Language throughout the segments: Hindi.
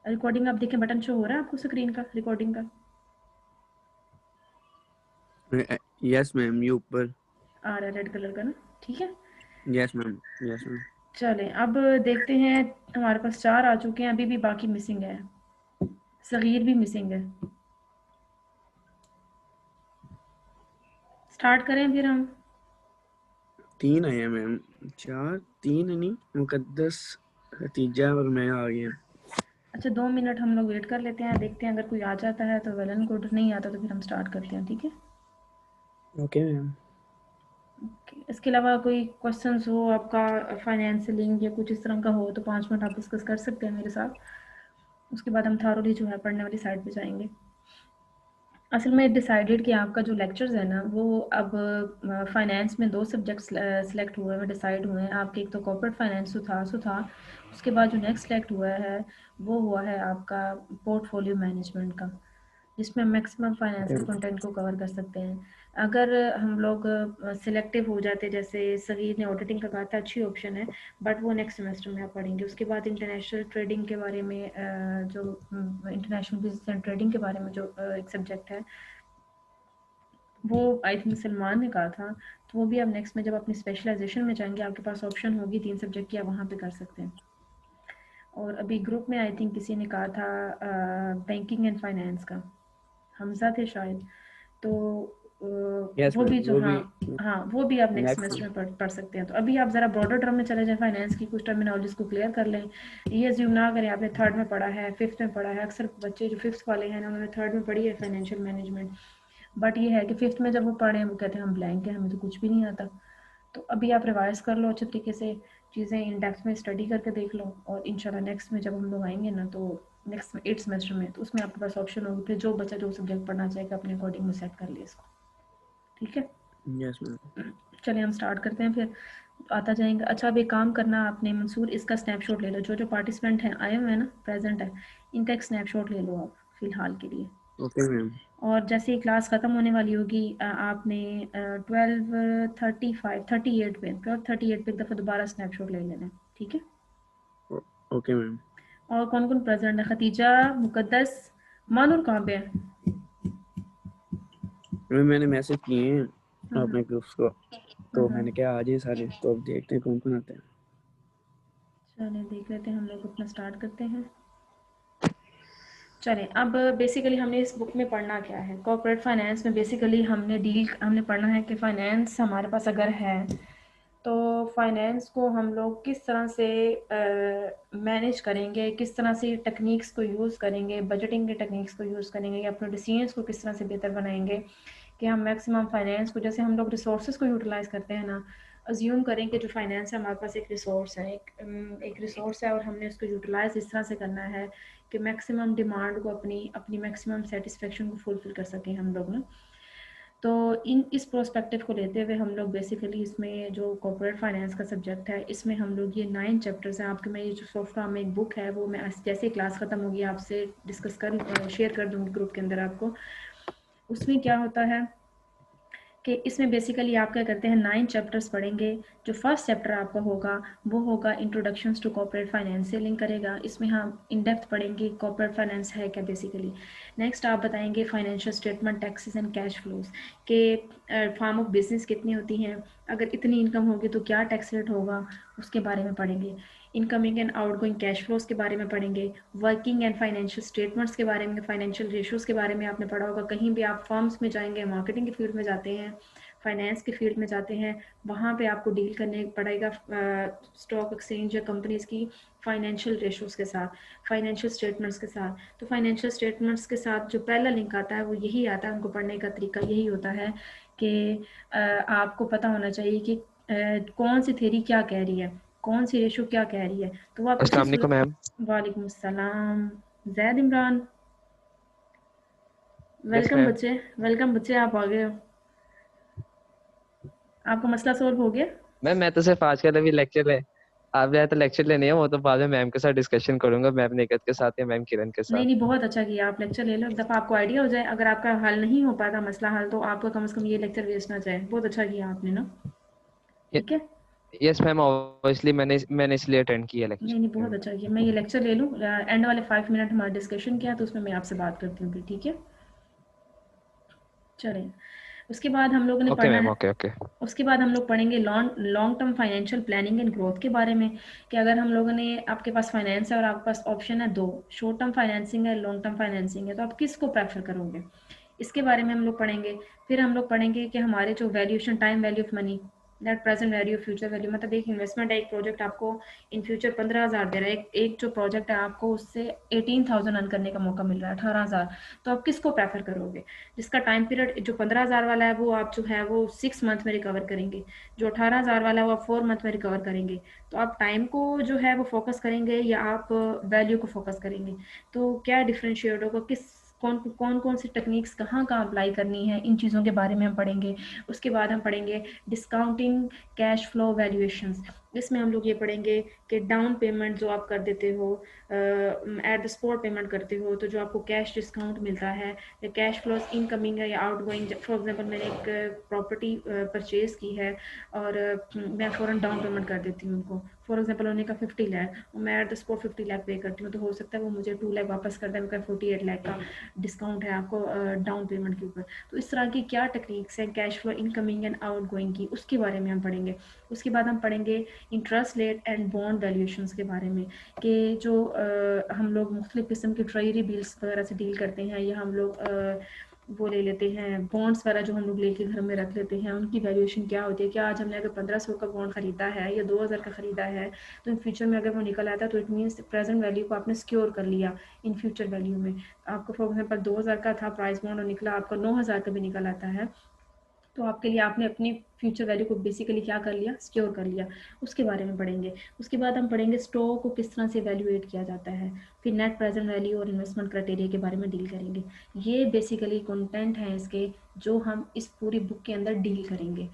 रिकॉर्डिंग आप देखें, बटन शो हो रहा है आपको स्क्रीन का रिकॉर्डिंग का? यस मैम, ये ऊपर। आ रहा है रेड कलर का ना, ठीक है। Yes ma'am, yes ma'am. चलें अब देखते हैं, हमारे पास 4 आ चुके हैं, अभी भी बाकी मिसिंग है, सगीर भी मिसिंग है। स्टार्ट करें फिर हम? 3 आए हैं मैम, 4, 3 नहीं, मुकद्दस, खतीजा और मैं आ गए हैं। अच्छा 2 मिनट हम लोग वेट कर लेते हैं, देखते हैं अगर कोई आ जाता है तो वेल एंड गुड, नहीं आता तो फिर हम स्टार्ट करते हैं, ठीक है। Okay ma'am. ओके, इसके अलावा कोई क्वेश्चंस हो आपका फाइनेंस लिंक या कुछ इस तरह का हो तो 5 मिनट आप डिस्कस कर सकते हैं मेरे साथ। उसके बाद हम थारोली जो है पढ़ने वाली साइड पे जाएंगे। असल में डिसाइडेड कि आपका जो लेक्चर्स है ना वो अब फाइनेंस में 2 सब्जेक्ट सेलेक्ट हुए हैं, डिसाइड हुए हैं आपके। एक तो कॉर्पोरेट फाइनेंस था, उसके बाद जो नेक्स्ट सेलेक्ट हुआ है वो हुआ है आपका पोर्टफोलियो मैनेजमेंट का, जिसमें मैक्सिमम फाइनेंशियल कंटेंट को कवर कर सकते हैं। अगर हम लोग सिलेक्टिव हो जाते, जैसे सगीर ने ऑडिटिंग का कहा था, अच्छी ऑप्शन है, बट वो नेक्स्ट सेमेस्टर में आप पढ़ेंगे। उसके बाद इंटरनेशनल ट्रेडिंग के बारे में जो इंटरनेशनल बिजनेस एंड ट्रेडिंग के बारे में जो एक सब्जेक्ट है, वो आई थिंक सलमान ने कहा था, तो वो भी आप नेक्स्ट में जब अपनी स्पेशलाइजेशन में जाएंगे आपके पास ऑप्शन होगी 3 सब्जेक्ट की, आप वहाँ पे कर सकते हैं। और अभी ग्रुप में आई थिंक किसी ने कहा था बैंकिंग एंड फाइनेंस का, हमजा थे शायद, तो यस वो भी मैम, जो, वो हाँ भी हाँ वो भी आप नेक्स्ट नेक्स्ट। सेमेस्टर में पढ़ सकते हैं। तो अभी आप ज़रा ब्रॉडर टर्म में चले जाएं, फाइनेंस की कुछ टर्मिनोलॉजीज को क्लियर कर लें। ये अज्यूम ना करें आपने 3rd में पढ़ा है, 5th में पढ़ा है। अक्सर बच्चे जो 5th वाले हैं ना उन्होंने 3rd में पढ़ी है फाइनेंशियल मैनेजमेंट, बट ये है कि 5th में जब वो पढ़े वो कहते हैं हम ब्लैंक हैं, हमें तो कुछ भी नहीं आता। तो अभी आप रिवाइज कर लो अच्छे तरीके से, चीज़ें इन डेप्थ में स्टडी करके देख लो, और इंशाल्लाह नेक्स्ट में जब हम लोग आएंगे ना तो नेक्स्ट 8th सेमेस्टर में, तो उसमें आपके पास ऑप्शन होगी, फिर जो बच्चा जो सब्जेक्ट पढ़ना चाहेगा अपने अकॉर्डिंग में सेट कर ले इसको, ठीक है। Yes ma'am. चलिए हम स्टार्ट करते हैं फिर, आता जाएंगे। अच्छा अब एक काम करना आपने मंसूर, इसका स्नैपशॉट ले लो, जो जो पार्टिसिपेंट हैं आए हुए हैं ना, प्रेजेंट है, इनका एक स्नैपशॉट ले लो आप फ़िलहाल के लिए। Okay ma'am. और जैसे ही क्लास ख़त्म होने वाली होगी आपने 12:35 38 पे 12:38 पे एक दफ़ा दोबारा स्नैपशॉट ले लेना है, ठीक है। Okay ma'am. और कौन कौन प्रेजेंट है? खतीजा, मुकद्दस, मानूर कहाँ पे है? मैम मैंने मैसेज किए हैं हाँ हाँ अपने ग्रुप्स को, हाँ तो हाँ। मैंने क्या आज ही सारे, तो अब देखते हैं कौन कौन आते हैं। चलिए देख लेते हैं, हम लोग अपना स्टार्ट करते हैं। चलें अब बेसिकली हमने इस बुक में पढ़ना क्या है, कॉर्पोरेट फाइनेंस में बेसिकली हमने पढ़ना है कि फ़ाइनेंस हमारे पास अगर है तो फाइनेंस को हम लोग किस तरह से मैनेज करेंगे, किस तरह से टेक्निक्स को यूज़ करेंगे, बजटिंग के टेक्निक्स को यूज़ करेंगे, या अपने डिसीजंस को किस तरह से बेहतर बनाएंगे कि हम मैक्सिमम फाइनेंस को, जैसे हम लोग रिसोर्सेज को यूटिलाइज़ करते हैं ना, अज्यूम करें कि जो फाइनेंस है हमारे पास एक रिसोर्स है, एक रिसोर्स है, और हमने उसको यूटिलाइज़ इस तरह से करना है कि मैक्सिमम डिमांड को अपनी अपनी मैक्सिमम सेटिस्फेक्शन को फुलफ़िल कर सकें हम लोग ना। तो इस प्रोस्पेक्टिव को लेते हुए हम लोग बेसिकली इसमें जो कॉर्पोरेट फाइनेंस का सब्जेक्ट है, इसमें हम लोग ये 9 चैप्टर्स हैं आपके। मैं ये जो सॉफ्टवेयर में एक बुक है वो मैं जैसे ही क्लास ख़त्म होगी आपसे डिस्कस कर शेयर कर दूँगी ग्रुप के अंदर आपको। उसमें क्या होता है कि इसमें बेसिकली आप क्या करते हैं, 9 चैप्टर्स पढ़ेंगे। जो फर्स्ट चैप्टर आपका होगा वो होगा इंट्रोडक्शंस टू कॉर्पोरेट फाइनेंस से लिंक करेगा। इसमें हम इन डेप्थ पढ़ेंगे कॉर्पोरेट फाइनेंस है क्या बेसिकली। नेक्स्ट आप बताएंगे financial statement, taxes and cash flows के फॉर्म ऑफ बिजनेस कितनी होती हैं, अगर इतनी इनकम होगी तो क्या टैक्स रेट होगा, उसके बारे में पढ़ेंगे। Incoming and outgoing cash flows के बारे में पढ़ेंगे। वर्किंग एंड फाइनेंशियल स्टेटमेंट्स के बारे में, फाइनेंशियल रेशियोज के बारे में आपने पढ़ा होगा। कहीं भी आप फर्म्स में जाएंगे, मार्केटिंग की फील्ड में जाते हैं, फाइनेंस की फील्ड में जाते हैं, वहाँ पे आपको डील करने पड़ेगा स्टॉक एक्सचेंज या कंपनीज की फाइनेंशियल रेशोज़ के साथ, फाइनेंशियल स्टेटमेंट्स के साथ। तो फाइनेंशियल स्टेटमेंट्स के साथ जो पहला लिंक आता है वो यही आता है, उनको पढ़ने का तरीका यही होता है कि आपको पता होना चाहिए कि कौन सी थ्योरी क्या कह रही है, कौन सी रेशो क्या कह रही है। तो वो आप इसी अस्सलाम वालेकुम मैम। वालेकुम अस्सलाम, Zaid Imran, yes welcome ma'am. बच्चे, वेलकम बच्चे, आप आ गए हो। आपका मसला सोल्व हो गया? मैम मैं तो सिर्फ आज का अभी लेक्चर है, आप जाए तो लेक्चर लेने हैं, वो तो बाद में मैम के साथ डिस्कशन करूंगा, मैम निकत के साथ या मैम किरण के नहीं साथ। नहीं, बहुत अच्छा किया, आप लेक्चर ले लो एक दफ़ा, आपको आइडिया हो जाए। अगर आपका हल नहीं हो पाता मसला हल, तो आपका कम से कम ये लेक्चर वेस्ट ना जाए। बहुत अच्छा किया आपने ना, ये ठीक है। यस मैम, ऑब्वियसली मैंने इसलिए अटेंड किया नहीं नहीं, लेक्चर। बहुत अच्छा किया। मैं ये लेक्चर ले लूँ, एंड वाले 5 मिनट हमारा डिस्कशन किया तो उसमें मैं आपसे बात करती हूँ फिर, ठीक है? चलें, उसके बाद हम लोगों ने ओके पढ़ना मैम, है, ओके ओके। उसके बाद हम लोग पढ़ेंगे long long term financial planning and growth के बारे में, कि अगर हम लोगों ने, आपके पास फाइनेंस है और आपके पास ऑप्शन है दो, शॉर्ट टर्म फाइनेंसिंग है, लॉन्ग टर्म फाइनेंसिंग है, तो आप किसको प्रेफर करोगे, इसके बारे में हम लोग पढ़ेंगे। फिर हम लोग पढ़ेंगे कि हमारे जो valuation, time value of money, net present value, future value, मतलब एक इन्वेस्टमेंट है, एक प्रोजेक्ट आपको इन फ्यूचर 15,000 दे रहा है, एक जो प्रोजेक्ट है आपको उससे 18,000 अर्न करने का मौका मिल रहा है, 18,000, तो आप किसको प्रेफर करोगे? जिसका टाइम पीरियड जो 15,000 वाला है वो आप जो है वो 6 मंथ में रिकवर करेंगे, जो 18,000 वाला है वो आप 4 मंथ में रिकवर करेंगे। तो आप टाइम को जो है वो फोकस करेंगे या आप वैल्यू को फोकस करेंगे? तो क्या डिफरेंशिएट होगा, किस कौन कौन सी टेक्निक्स कहाँ कहाँ अप्लाई करनी है, इन चीज़ों के बारे में हम पढ़ेंगे। उसके बाद हम पढ़ेंगे डिस्काउंटिंग कैश फ्लो वैल्यूएशंस। इसमें हम लोग ये पढ़ेंगे कि डाउन पेमेंट जो आप कर देते हो, एट द स्पॉट पेमेंट करते हो, तो जो आपको कैश डिस्काउंट मिलता है, या कैश फ्लोज इनकमिंग है या आउटगोइंग। फॉर एग्जांपल मैंने एक प्रॉपर्टी परचेज की है और मैं फ़ौरन डाउन पेमेंट कर देती हूँ उनको। फॉर एग्जांपल उन्होंने कहा 50 लाख और मैं एट द स्पॉट 50 लाख पे करती हूँ, तो हो सकता है वो मुझे 2 लाख वापस कर दें, उनका 48 लाख का डिस्काउंट है आपको डाउन पेमेंट के ऊपर। तो इस तरह की क्या टेक्निक्स हैं cash flow incoming and outgoing की, उसके बारे में हम पढ़ेंगे। उसके बाद हम पढ़ेंगे interest rate and bond valuations के बारे में, कि जो हम लोग मुख्तलिफ़ किस्म के ट्रेजरी बिल्स वगैरह से डील करते हैं, या हम लोग वो ले लेते हैं बॉन्ड्स वगैरह जो हम लोग लेके घर में रख लेते हैं, उनकी वैल्यूएशन क्या होती है। क्या आज हमने अगर 1500 का बॉन्ड खरीदा है या 2000 का खरीदा है, तो इन फ्यूचर में अगर वो निकल आता है तो इट मीन्स प्रेजेंट वैल्यू को आपने सिक्योर कर लिया इन फ्यूचर वैल्यू में। आपको फॉर एग्जाम्पल 2000 का था प्राइस बॉन्ड और निकला आपका 9000 का भी निकल आता है, तो आपके लिए आपने अपनी फ्यूचर वैल्यू को बेसिकली क्या कर लिया, सिक्योर कर लिया। उसके बारे में पढ़ेंगे। उसके बाद हम पढ़ेंगे स्टॉक को किस तरह से वैल्यूएट किया जाता है। फिर नेट प्रेजेंट वैल्यू और इन्वेस्टमेंट क्राइटेरिया के बारे में डील करेंगे। ये बेसिकली कंटेंट हैं इसके, जो हम इस पूरी बुक के अंदर डील करेंगे।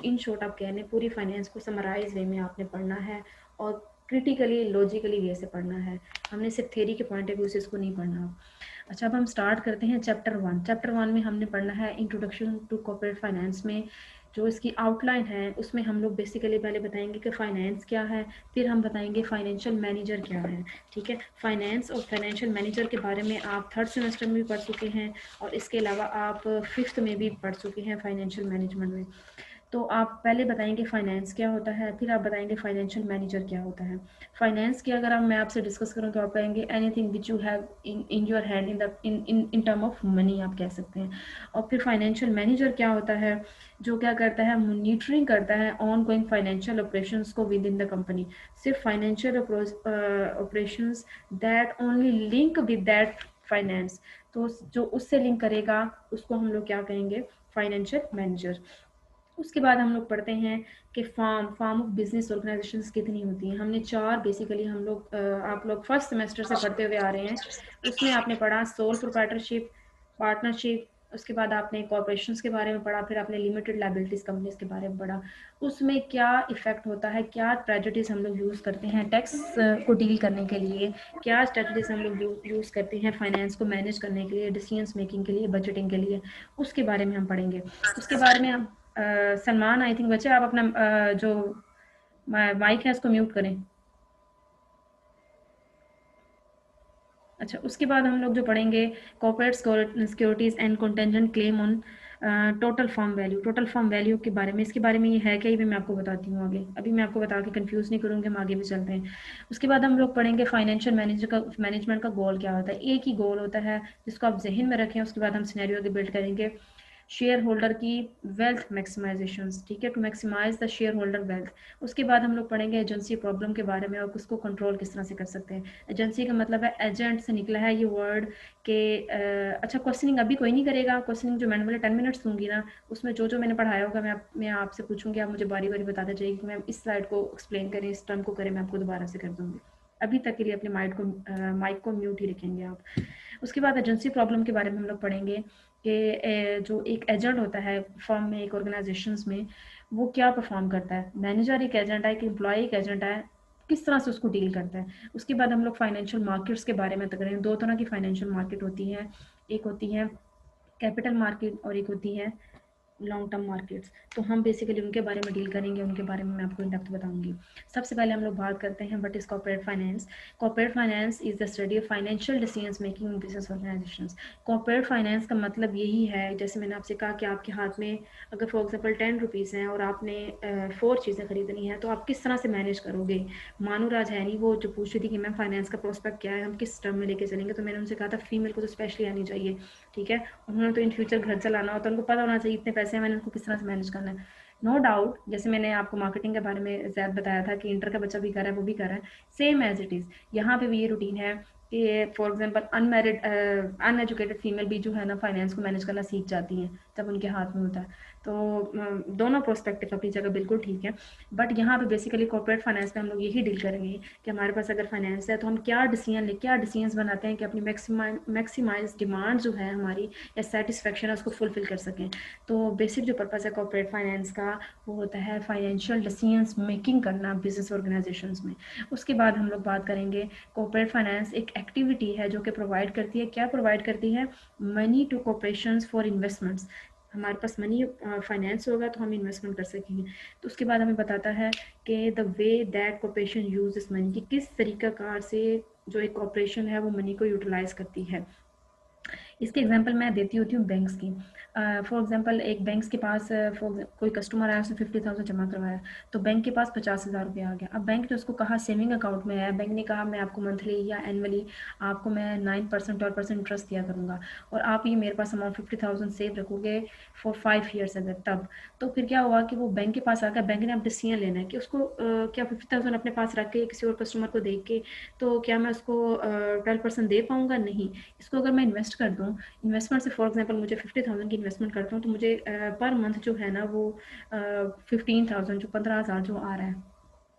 इन शॉर्ट आप कह लें पूरी फाइनेंस को समराइज वे में आपने पढ़ना है और क्रिटिकली लॉजिकली वे से पढ़ना है। हमने सिर्फ थ्योरी के पॉइंट ऑफ व्यू से इसको नहीं पढ़ना। अच्छा, अब हम स्टार्ट करते हैं चैप्टर 1। चैप्टर 1 में हमने पढ़ना है इंट्रोडक्शन टू कॉर्पोरेट फाइनेंस में जो इसकी आउटलाइन है, उसमें हम लोग बेसिकली पहले बताएंगे कि फाइनेंस क्या है, फिर हम बताएंगे फाइनेंशियल मैनेजर क्या है। ठीक है, फाइनेंस और फाइनेंशियल मैनेजर के बारे में आप 3rd सेमेस्टर में भी पढ़ चुके हैं और इसके अलावा आप 5th में भी पढ़ चुके हैं फाइनेंशियल मैनेजमेंट में। तो आप पहले बताएंगे फाइनेंस क्या होता है, फिर आप बताएंगे फाइनेंशियल मैनेजर क्या होता है। फाइनेंस की अगर मैं आपसे डिस्कस करूं तो आप कहेंगे anything which you have in your hand in the in term of money, आप कह सकते हैं। और फिर फाइनेंशियल मैनेजर क्या होता है, जो क्या करता है, मॉनिटरिंग करता है ऑन गोइंग फाइनेंशियल ऑपरेशंस को विद इन द कंपनी। सिर्फ financial operations that only link with that finance, तो जो उससे लिंक करेगा उसको हम लोग क्या कहेंगे, फाइनेंशियल मैनेजर। उसके बाद हम लोग पढ़ते हैं कि फॉर्म ऑफ बिजनेस ऑर्गेनाइजेशंस कितनी होती हैं। हमने 4 बेसिकली हम लोग आप लोग फर्स्ट सेमेस्टर से पढ़ते हुए आ रहे हैं। उसमें आपने पढ़ा सोल प्रोप्राइटरशिप, पार्टनरशिप, उसके बाद आपने कॉर्पोरेशंस के बारे में पढ़ा, फिर आपने लिमिटेड लायबिलिटीज़ कंपनीज के बारे में पढ़ा। उसमें क्या इफ़ेक्ट होता है, क्या स्ट्रेटजीज हम लोग यूज़ करते हैं टैक्स को डील करने के लिए, क्या स्ट्रेटजीज हम लोग यूज़ करते हैं फाइनेंस को मैनेज करने के लिए, डिसीजंस मेकिंग के लिए, बजटिंग के लिए, उसके बारे में हम पढ़ेंगे। उसके बारे में हम सलमान, आई थिंक बच्चे आप अपना जो माइक है उसको म्यूट करें। अच्छा, उसके बाद हम लोग जो पढ़ेंगे corporate securities and contingent claim on total form value. Total form value के बारे में, इसके बारे में ये है क्या, ये भी मैं आपको बताती हूँ आगे। अभी मैं आपको बता के कंफ्यूज नहीं करूँगी, हम आगे भी चलते हैं। उसके बाद हम लोग पढ़ेंगे फाइनेंशियल मैनेजमेंट का गोल क्या होता है। एक ही गोल होता है जिसको आप जहन में रखें। उसके बाद हम सिनेरियो के बिल्ड करेंगे शेयर होल्डर की वेल्थ मैक्सिमाइजेशन, ठीक है, to maximise the shareholder wealth. उसके बाद हम लोग पढ़ेंगे एजेंसी प्रॉब्लम के बारे में और उसको कंट्रोल किस तरह से कर सकते हैं। एजेंसी का मतलब है एजेंट से निकला है ये वर्ड के अच्छा, क्वेश्चनिंग अभी कोई नहीं करेगा। क्वेश्चनिंग जो मैंने बोले 10 मिनट्स दूंगी ना, उसमें जो जो मैंने पढ़ाया होगा मैं आपसे पूछूंगी, आप मुझे बारी बारी बताते जाइए कि मैम इस स्लाइड को एक्सप्लेन करें, इस टर्म को करें, मैं आपको दोबारा से कर दूंगी। अभी तक के लिए अपने माइक को म्यूट ही रखेंगे आप। उसके बाद एजेंसी प्रॉब्लम के बारे में हम लोग पढ़ेंगे कि जो एक एजेंट होता है फर्म में, एक ऑर्गेनाइजेशंस में, वो क्या परफॉर्म करता है। मैनेजर एक एजेंट है, एक एम्प्लॉय एक एजेंट है, किस तरह से उसको डील करता है। उसके बाद हम लोग फाइनेंशियल मार्केट्स के बारे में करेंगे। 2 तरह की फाइनेंशियल मार्केट होती है, एक होती है कैपिटल मार्केट और एक होती है लॉन्ग टर्म मार्केट्स, तो हम बेसिकली उनके बारे में डील करेंगे, उनके बारे में मैं आपको इन डेप्थ बताऊंगी। सबसे पहले हम लोग बात करते हैं what is corporate finance. Corporate finance is the study of financial decisions making in business organisations. Corporate finance का मतलब यही है, जैसे मैंने आपसे कहा कि आपके हाथ में अगर फॉर एग्जांपल 10 रुपीज़ हैं और आपने 4 चीज़ें खरीदनी हैं, तो आप किस तरह से मैनेज करोगे। मानूराज है नहीं, वो जो पूछ रही थी कि मैम फाइनेंस का प्रोस्पेक्ट क्या है, हम किस टर्म में लेके चलेंगे, तो मैंने उनसे कहा था फीमेल को तो स्पेशली आनी चाहिए, ठीक है। उन्होंने तो इन फ्यूचर घर चलाना होता है, उनको पता होना चाहिए इतने पैसे हैं, मैंने उनको किस तरह से मैनेज करना है। नो डाउट, जैसे मैंने आपको मार्केटिंग के बारे में ज़्यादा बताया था कि इंटर का बच्चा भी कर रहा है, वो भी कर रहा है, सेम एज इट इज़ यहाँ पे भी ये रूटीन है कि for example unmarried uneducated female भी जो है ना फाइनेंस को मैनेज करना सीख जाती हैं जब उनके हाथ में होता है। तो दोनों प्रोस्पेक्टिव अपनी जगह बिल्कुल ठीक है, बट यहाँ पे बेसिकली कॉर्पोरेट फाइनेंस में हम लोग यही डील करेंगे कि हमारे पास अगर फाइनेंस है तो हम क्या डिसीजन बनाते हैं कि अपनी मैक्सिमाइज डिमांड जो है हमारी या सेटिस्फेक्शन है उसको फुलफिल कर सकें। तो बेसिक जो पर्पज़ है कॉर्पोरेट फाइनेंस का वो होता है फाइनेंशियल डिसीजंस मेकिंग करना बिजनेस ऑर्गेनाइजेशंस में। उसके बाद हम लोग बात करेंगे कॉर्पोरेट फाइनेंस एक एक्टिविटी है जो कि प्रोवाइड करती है, क्या प्रोवाइड करती है, money to corporations for investments. हमारे पास मनी फाइनेंस होगा तो हम इन्वेस्टमेंट कर सकेंगे। तो उसके बाद हमें बताता है कि the way that corporation use this money, कि किस तरीक़ाकार से जो एक कॉर्पोरेशन है वो मनी को यूटिलाइज करती है। इसके एग्जांपल मैं देती होती हूँ बैंक्स की। फॉर एग्जांपल एक बैंक्स के पास कोई कस्टमर आया, उसने 50,000 जमा करवाया, तो बैंक के पास 50,000 रुपये आ गया। अब बैंक ने उसको कहा सेविंग अकाउंट में है, बैंक ने कहा मैं आपको मंथली या एनुअली आपको मैं 9% 12% इंटरेस्ट दिया करूँगा और आप ये मेरे पास अमाउंट 50,000 सेव रखोगे फॉर 5 ईयर्स अगर, तब तो फिर क्या हुआ कि वो बैंक के पास आकर बैंक ने अब डिसीजन लेना है कि उसको क्या 50,000 अपने पास रख के किसी और कस्टमर को दे के तो क्या मैं उसको 12% दे पाऊँगा, नहीं। इसको अगर मैं इन्वेस्ट कर दूँ, इन्वेस्टमेंट से फॉर एग्जांपल मुझे 50,000 की इन्वेस्टमेंट करता हूँ तो मुझे पर मंथ जो है ना वो 15,000 जो 15,000 जो आ रहा है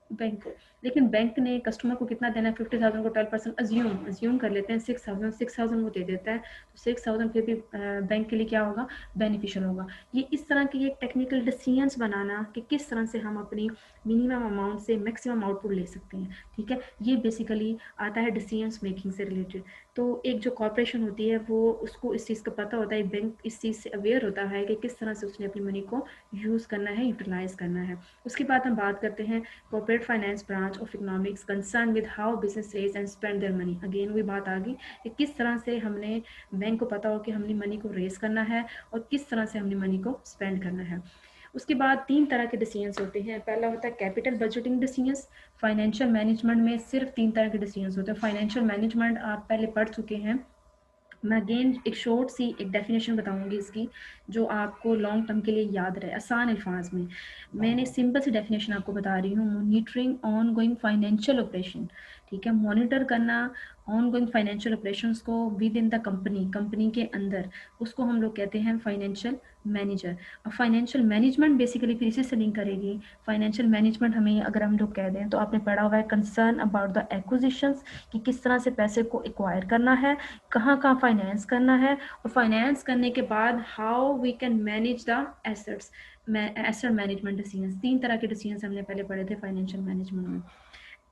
बैंक को, लेकिन बैंक ने कस्टमर को कितना देना है, 50,000 को 12% अज्यूम कर लेते हैं 6,000 वो दे देता है, तो 6,000 फिर भी बैंक के लिए क्या होगा, बेनिफिशियल होगा। ये इस तरह के एक टेक्निकल डिसीजंस बनाना कि किस तरह से हम अपनी मिनिमम अमाउंट से मैक्सिमम आउटपुट ले सकते हैं, ठीक है। ये बेसिकली आता है डिसीजंस मेकिंग से रिलेटेड। तो एक जो कॉर्पोरेशन होती है वो उसको इस चीज़ का पता होता है, बैंक इस चीज़ से अवेयर होता है कि किस तरह से उसने अपनी मनी को यूज़ करना है, यूटिलाइज करना है। उसके बाद हम बात करते हैं corporate finance branch of economics concern with how business raise and spend their money. Again वही बात आ गई कि किस तरह से हमने बैंक को पता हो कि हमने मनी को रेज करना है और किस तरह से हमने मनी को स्पेंड करना है। उसके बाद 3 तरह के डिसीजंस होते हैं। पहला होता है capital budgeting decisions. Financial management में सिर्फ 3 तरह के डिसीजंस होते हैं। फाइनेंशियल मैनेजमेंट आप पहले पढ़ चुके हैं, मैं अगेन एक शॉर्ट सी एक डेफिनेशन बताऊंगी इसकी जो आपको लॉन्ग टर्म के लिए याद रहे आसान अल्फाज में। मैंने सिंपल सी डेफिनेशन आपको बता रही हूँ, monitoring on going financial operation, ठीक है। मॉनिटर करना ऑन गोइंग फाइनेंशियल ऑपरेशंस को विद इन द कंपनी के अंदर, उसको हम लोग कहते हैं फाइनेंशियल मैनेजर। अब फाइनेंशियल मैनेजमेंट बेसिकली फिर इसी से लिंक करेगी। फाइनेंशियल मैनेजमेंट हमें अगर हम लोग कह दें तो आपने पढ़ा हुआ है कंसर्न अबाउट द एक्विजिशंस, कि किस तरह से पैसे को एक्वायर करना है, कहाँ कहाँ फाइनेंस करना है, और फाइनेंस करने के बाद how we can manage the assets, asset management decisions. 3 तरह के डिसीजंस हमने पहले पढ़े थे फाइनेंशियल मैनेजमेंट में।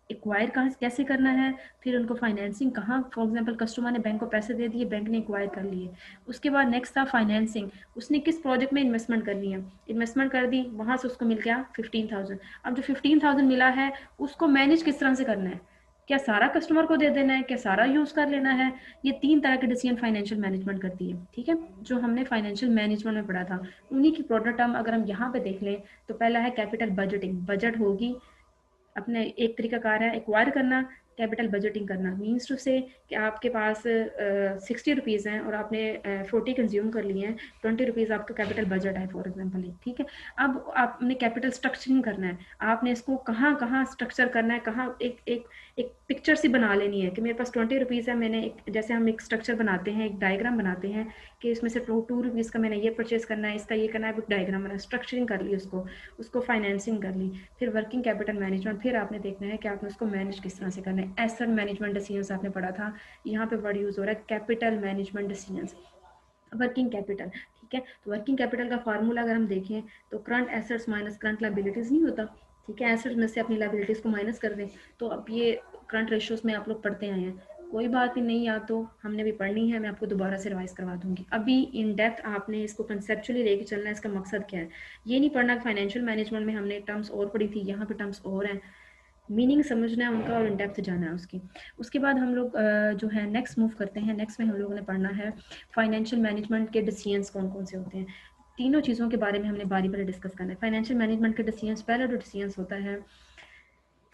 एक्वायर कहाँ कैसे करना है, फिर उनको फाइनेंसिंग कहाँ, फॉर एग्जांपल कस्टमर ने बैंक को पैसे दे दिए, बैंक ने एक्वायर कर लिए। उसके बाद नेक्स्ट था फाइनेंसिंग, उसने किस प्रोजेक्ट में इन्वेस्टमेंट करनी है, इन्वेस्टमेंट कर दी, वहाँ से उसको मिल गया 15,000। अब जो 15,000 मिला है उसको मैनेज किस तरह से करना है, क्या सारा कस्टमर को दे देना है, क्या सारा यूज़ कर लेना है। ये 3 तरह के डिसीजन फाइनेंशियल मैनेजमेंट करती है, ठीक है, जो हमने फाइनेंशियल मैनेजमेंट में पढ़ा था। उन्हीं की प्रोडक्ट टर्म अगर हम यहाँ पे देख लें तो पहला है कैपिटल बजटिंग। बजट होगी अपने एक तरीका कार है एक्वायर करना, कैपिटल बजटिंग करना मीन्स टू से कि आपके पास 60 रुपीज़ हैं और आपने 40 कंज्यूम कर लिए हैं, 20 रुपीज़ आपका कैपिटल बजट है फॉर एग्जांपल, ठीक है। अब आपने कैपिटल स्ट्रक्चरिंग करना है, आपने इसको कहाँ कहाँ स्ट्रक्चर करना है, कहाँ एक पिक्चर सी बना लेनी है कि मेरे पास 20 रुपीज़ है, मैंने एक जैसे हम एक स्ट्रक्चर बनाते हैं, एक डायग्राम बनाते हैं कि इसमें से 2 रुपीज़ का मैंने ये परचेज करना है, इसका ये करना है, डायग्राम बना, स्ट्रक्चरिंग कर ली उसको फाइनेंसिंग कर ली। फिर वर्किंग कैपिटल मैनेजमेंट, फिर आपने देखना है कि आपने उसको मैनेज किस तरह से करना है। एसेट मैनेजमेंट डिसीजंस आपने पढ़ा था, यहाँ पे वर्ड यूज़ हो रहा है capital management decisions. Working capital, ठीक है, तो वर्किंग कैपिटल का फार्मूला अगर हम देखें तो current assets minus current liabilities नहीं होता, ठीक है। एसेट्स में से अपनी लायबिलिटीज़ को माइनस कर दें, तो अब ये करंट रेशियोज में आप लोग पढ़ते आए हैं, कोई बात नहीं, या तो हमने भी पढ़नी है, मैं आपको दोबारा से रिवाइज करवा दूंगी। अभी इन डेप्थ आपने इसको कंसेप्चुअली लेके चलना है। इसका मकसद क्या है, ये नहीं पढ़ना फाइनेंशियल मैनेजमेंट में हमने टर्म्स और पढ़ी थी, यहाँ पे टर्म्स और हैं, मीनिंग समझना है उनका और इन डेप्थ जाना है उसकी। उसके बाद हम लोग जो है नेक्स्ट मूव करते हैं। नेक्स्ट में हम लोगों ने पढ़ना है फाइनेंशियल मैनेजमेंट के डिसीजंस कौन कौन से होते हैं। तीनों चीज़ों के बारे में हमने बारी बारी डिस्कस करना है। फाइनेंशियल मैनेजमेंट के डिसीजंस, पहला जो डिसीजंस होता है,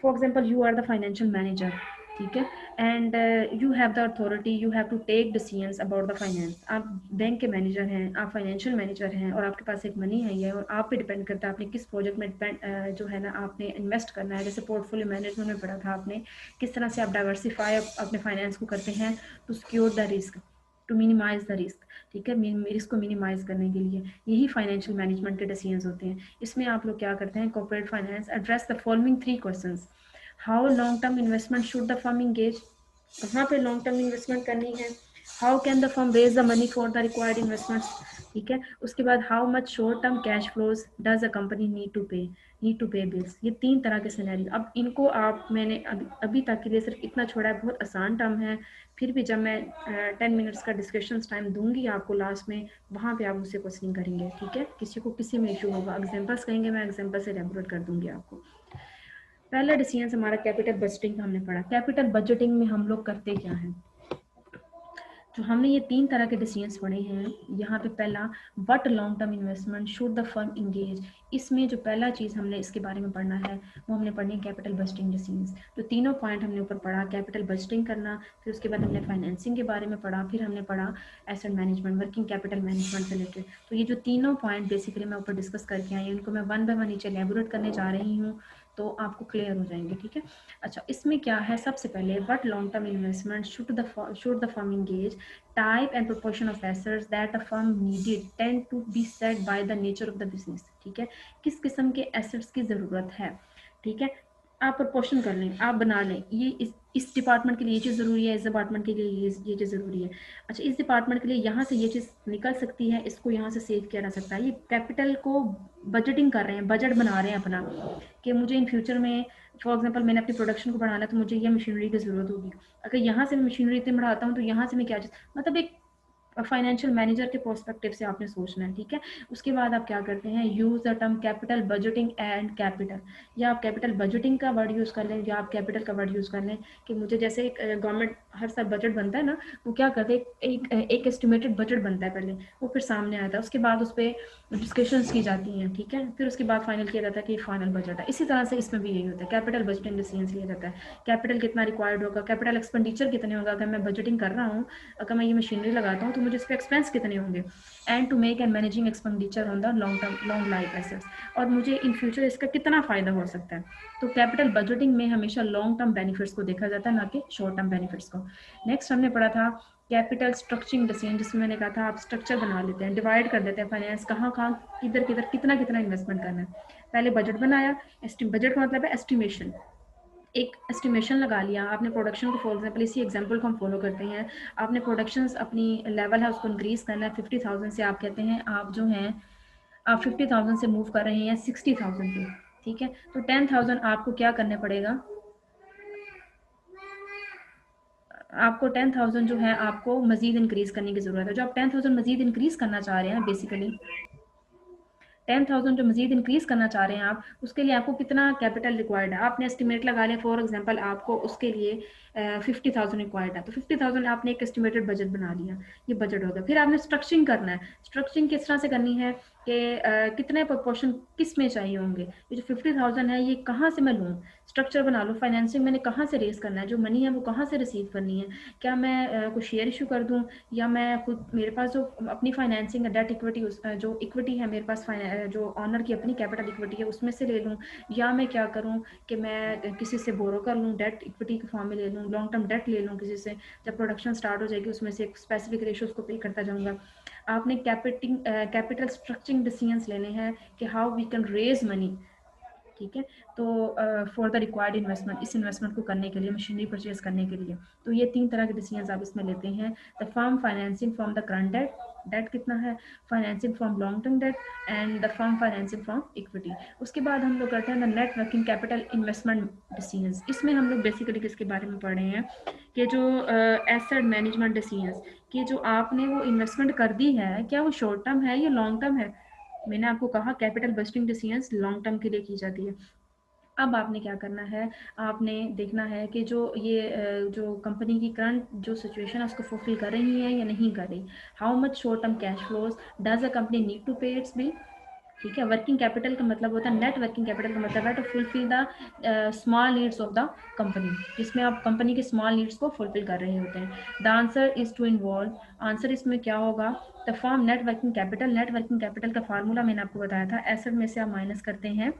for example you are the financial manager, ठीक है, and you have the authority, you have to take decisions about the finance. आप बैंक के मैनेजर हैं, आप फाइनेंशियल मैनेजर हैं, और आपके पास एक मनी है ये, और आप पे डिपेंड करता है आपने किस प्रोजेक्ट में जो है ना आपने इन्वेस्ट करना है। जैसे पोर्टफोलियो मैनेजमेंट में पढ़ा था आपने, किस तरह से आप डाइवर्सिफाई अपने फाइनेंस को करते हैं to secure the risk, to minimise the risk, ठीक है, रिस्क को मिनिमाइज करने के लिए। यही फाइनेंशियल मैनेजमेंट के डिसीजंस होते हैं। इसमें आप लोग क्या करते हैं, corporate finance address the following 3 questions. How long term investment should the firm engage, कहाँ पे लॉन्ग टर्म इन्वेस्टमेंट करनी है। How can the firm raise the money for the required investments, ठीक है। उसके बाद how much short term cash flows does a company need to pay bills. ये 3 तरह के सिनेरियो। अब इनको आप, मैंने अभी तक के लिए सिर्फ इतना छोड़ा है, बहुत आसान टर्म है, फिर भी जब मैं 10 मिनट्स का डिस्कशन टाइम दूंगी आपको लास्ट में, वहाँ पे आप मुझसे क्वेश्चन करेंगे, ठीक है। किसी को किसी में इशू होगा, एग्जाम्पल्स कहेंगे, मैं एग्जाम्पल से एलेबोरेट कर दूंगी आपको। पहला डिसीजन हमारा कैपिटल बजटिंग का हमने पढ़ा। कैपिटल बजटिंग में हम लोग करते क्या हैं, जो हमने ये 3 तरह के डिसीजंस पढ़े हैं। यहाँ पे पहला, what long term investment should the firm engage. इसमें जो पहला चीज़ हमने इसके बारे में पढ़ना है, वो हमने पढ़नी है कैपिटल बजटिंग डिसीजंस। तो तीनों पॉइंट हमने ऊपर पढ़ा, कैपिटल बजटिंग करना, फिर उसके बाद हमने फाइनेंसिंग के बारे में पढ़ा, फिर हमने पढ़ा asset management, working capital management से रिलेटेड। तो ये जो तीनों पॉइंट बेसिकली मैं ऊपर डिस्कस करके आई, उनको मैं वन बाय वन नीचे एलेबोरेट करने जा रही हूँ, तो आपको क्लियर हो जाएंगे, ठीक है। अच्छा, इसमें क्या है, सबसे पहले what long term investment should the firm engage, type and proportion of assets that a firm needed tend to be set by the nature of the business, ठीक है। किस किस्म के एसेट्स की ज़रूरत है, ठीक है। आप प्रोपोर्शन कर लें, आप बना लें, ये इस डिपार्टमेंट के लिए ये चीज़ ज़रूरी है, इस डिपार्टमेंट के लिए ये चीज़ ज़रूरी है। अच्छा, इस डिपार्टमेंट के लिए यहाँ से ये चीज़ निकल सकती है, इसको यहाँ से सेव किया जा सकता है। ये कैपिटल को बजटिंग कर रहे हैं, बजट बना रहे हैं अपना, कि मुझे इन फ्यूचर में, फॉर एग्जांपल मैंने अपनी प्रोडक्शन को बढ़ाना है, तो मुझे ये मशीनरी की ज़रूरत होगी। अगर यहाँ से मैं मशीनरी इतनी बढ़ाता हूँ, तो यहाँ से मैं क्या चीज़, मतलब एक फाइनेंशियल मैनेजर के पर्सपेक्टिव से आपने सोचना है, ठीक है। उसके बाद आप क्या करते हैं, use the term capital budgeting and capital, या आप कैपिटल बजटिंग का वर्ड यूज़ कर लें, या आप कैपिटल का वर्ड यूज़ कर लें। कि मुझे जैसे गवर्नमेंट हर साल बजट बनता है ना, वो क्या करते हैं, एक एस्टिमेटेड बजट बनता है पहले, वो फिर सामने आता है, उसके बाद उस पर डिस्कशंस की जाती हैं, ठीक है, फिर उसके बाद फाइनल किया जाता है कि फाइनल बजट है। इसी तरह से इसमें भी यही होता है, कैपिटल बजटिंग डिसीजंस लिया जाता है। कैपिटल कितना रिक्वायर्ड होगा, कैपिटल एक्सपेंडिचर कितने होगा, अगर मैं बजटिंग कर रहा हूँ, अगर मैं ये मशीनरी लगाता हूँ, तो मुझे इस पर एक्सपेंस कितने होंगे, and to make and managing expenditure on the long life assets, और मुझे इन फ्यूचर इसका कितना फ़ायदा हो सकता है। तो कैपिटल बजटिंग में हमेशा लॉन्ग टर्म बेनिफिट्स को देखा जाता है, ना कि शॉर्ट टर्म बेनिफिट्स को। नेक्स्ट हमने पढ़ा था कैपिटल स्ट्रक्चरिंग डिसीजन, जिसमें मैंने कहा था आप स्ट्रक्चर बना लेते हैं, डिवाइड कर देते हैं फाइनेंस, कहाँ कहाँ किधर किधर कितना कितना इन्वेस्टमेंट करना है। पहले बजट बनाया, बजट का मतलब है एस्टिमेशन, एक एस्टिमेशन लगा लिया आपने प्रोडक्शन को। फॉर एग्जांपल इसी एग्जांपल को हम फॉलो करते हैं, आपने प्रोडक्शंस अपनी लेवल है उसको इंक्रीज करना है 50,000 से, आप कहते हैं आप जो हैं आप 50,000 से मूव कर रहे हैं 60,000 पे, ठीक है। तो 10,000 आपको क्या करने पड़ेगा, आपको 10,000 जो है आपको मजीद इंक्रीज करने की जरूरत है। जो आप 10,000 मजीद इंक्रीज करना चाह रहे हैं, बेसिकली 10,000 जो मजीद इंक्रीज करना चाह रहे हैं आप, उसके लिए आपको कितना कैपिटल रिक्वायर्ड है, आपने एस्टिमेट लगा लिया। फॉर एग्जांपल आपको उसके लिए 50,000 रिक्वायर्ड है, तो 50,000 आपने एक एस्टिमेटेड बजट बना लिया, ये बजट हो गया। फिर आपने स्ट्रक्चरिंग करना है। स्ट्रक्चरिंग किस तरह से करनी है कि कितने प्रोपोर्शन किस में चाहिए होंगे, ये जो 50,000 है ये कहाँ से मैं लूँ, स्ट्रक्चर बना लो। फाइनेंसिंग मैंने कहाँ से रेज करना है, जो मनी है वो कहाँ से रिसीव करनी है, क्या मैं कुछ शेयर इशू कर दूँ, या मैं खुद, मेरे पास जो अपनी फाइनेंसिंग डेट इक्विटी, जो इक्विटी है मेरे पास, जो ऑनर की अपनी कैपिटल इक्विटी है उसमें से ले लूँ, या मैं क्या करूँ कि मैं किसी से बोरो कर लूँ, डेट इक्विटी के फॉर्म में ले लूँ, लॉन्ग टर्म डेट ले लूँ किसी से, जब प्रोडक्शन स्टार्ट हो जाएगी उसमें से एक स्पेसिफिक रेशियो उसको पे करता जाऊँगा। आपने कैपिटल स्ट्रक्चरिंग डिसीजंस लेने हैं कि how we can raise money, ठीक है। तो फॉर द रिक्वायर्ड इन्वेस्टमेंट, इस इन्वेस्टमेंट को करने के लिए, मशीनरी परचेज करने के लिए। तो ये 3 तरह के डिसीजंस आप इसमें लेते हैं। The firm financing from the current debt, debt कितना है, financing from long term debt and the firm financing from equity. उसके बाद हम लोग करते हैं the net working capital investment decisions. इसमें हम लोग बेसिकली किसके बारे में पढ़ रहे हैं कि जो एसेट मैनेजमेंट डिसीजंस, कि जो आपने वो इन्वेस्टमेंट कर दी है, क्या वो शॉर्ट टर्म है या लॉन्ग टर्म है। मैंने आपको कहा capital budgeting decisions long term के लिए की जाती है। अब आपने क्या करना है, आपने देखना है कि जो ये जो कंपनी की करंट जो सिचुएशन है उसको फुलफिल कर रही है या नहीं कर रही। How much short term cash flows does a company need to pay its bills. ठीक है। वर्किंग कैपिटल का मतलब होता है, नेट वर्किंग कैपिटल का मतलब है to fulfil the small needs of the company, जिसमें आप कंपनी के स्मॉल नीड्स को फुलफिल कर रहे होते हैं। The answer is to involve, answer इसमें क्या होगा, the form net working capital. Net working capital का फार्मूला मैंने आपको बताया था, एसेट में से आप माइनस करते हैं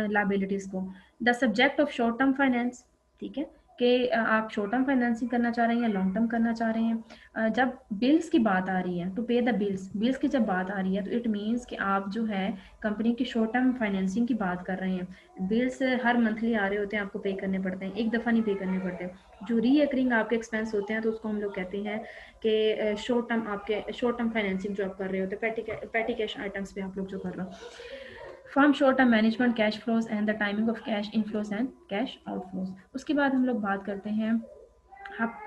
लाइबिलिटीज को। The subject of short term finance, ठीक है, कि आप शॉर्ट टर्म फाइनेंसिंग करना चाह रहे हैं या लॉन्ग टर्म करना चाह रहे हैं। जब बिल्स की बात आ रही है, टू पे द बिल्स, बिल्स की जब बात आ रही है तो इट मीन्स कि आप जो है कंपनी की शॉर्ट टर्म फाइनेंसिंग की बात कर रहे हैं। बिल्स हर मंथली आ रहे होते हैं, आपको पे करने पड़ते हैं, एक दफ़ा नहीं पे करने पड़ते। जो रीअकरिंग आपके एक्सपेंस होते हैं तो उसको हम लोग कहते हैं कि शॉर्ट टर्म, आपके शॉर्ट टर्म फाइनेंसिंग जो आप कर रहे होते हैं, पैटी कैश आइटम्स पे आप लोग जो कर रहे हो। Firm short term management cash flows and the timing of cash inflows and cash outflows. उसके बाद हम लोग बात करते हैं